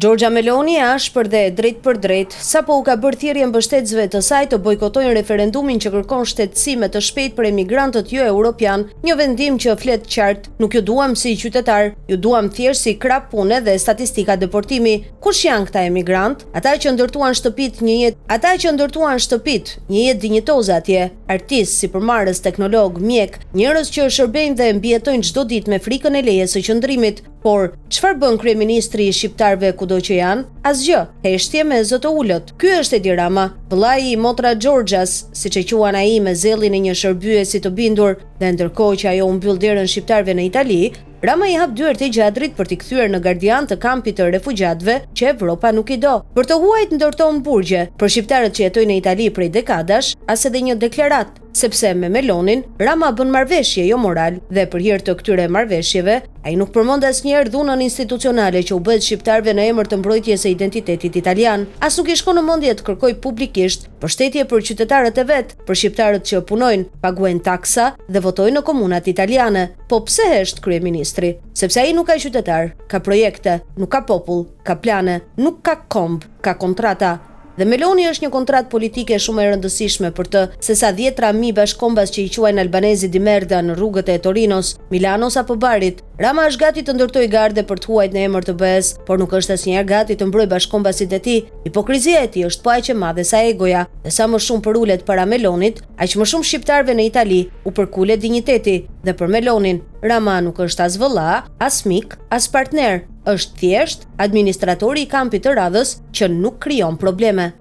Giorgia Meloni ashpër dhe drejt për drejt, sapo u ka bërë thirrje mbështetësve të saj të bojkotojnë referendumin që kërkon shtetësime të shpejtë për emigrantët jo europian, një vendim që flet qartë, nuk ju duam si qytetar, ju duam thjesht si krap pune dhe statistika deportimi. Kush janë këta emigrant? Ata që ndërtuan shtëpit një jetë dinjitoze atje, artist, sipërmarrës, teknolog, mjek, njerëz që shërbejnë dhe mbijetojnë çdo ditë me frikën e lejes së qëndrimit. Por çfarë bën kryeministri i shqiptarëve kudo që janë? Asgjë, heshtje me zë të ulët. Ky është Edi Rama, vëllai i motra Giorgias, siç e quan ai me zellin e një shërbyesi të bindur, dhe ndërkohë që ajo u mbyll derën shqiptarëve në Itali, Rama i hap dyert e gjadrit për t'i kthyer në gardian të kampit të refugjatëve që Evropa nuk i do. Për të huajt ndërton burgje për shqiptarët që jetojnë në Itali prej dekadash, as edhe një deklarat, sepse me Melonin Rama bën marrëveshje jo moral dhe për hir të këtyre marrëveshjeve ai nuk përmend asnjëherë dhunën institucionale që u bëhet shqiptarëve në emër të mbrojtjes së identitetit italian. As nuk i shkon në mendje të kërkoj publikisht mbështetje për qytetarët e vet, për shqiptarët që punojnë, paguajnë taksa dhe votojnë në komunat italiane. Po pse hesht kryeministri? Sepse ai nuk ka qytetar, ka projekte, nuk ka popull, ka plane, nuk ka komb, ka kontrata. Dhe Meloni është një kontratë politike shumë e rëndësishme për të, se sa 10.000 bashkombas që i quajnë albanezi di merda në rrugët e Torinos, Milanos apo Barit. Rama është gati të ndërtoj garde për të huajt në emër të BE-s, por nuk është asnjëherë gati të mbrojë bashkombasit e tij. Hipokrizia e tij është po aq e madhe sa egoja, dhe sa më shumë përulet para Melonit, aq më shumë shqiptarëve në Itali u përkulet dinjiteti. Dhe për Melonin, Rama nuk është as vëlla, as mik, as partner. Është thjesht administratori i kampit të radhës që nuk krijon probleme.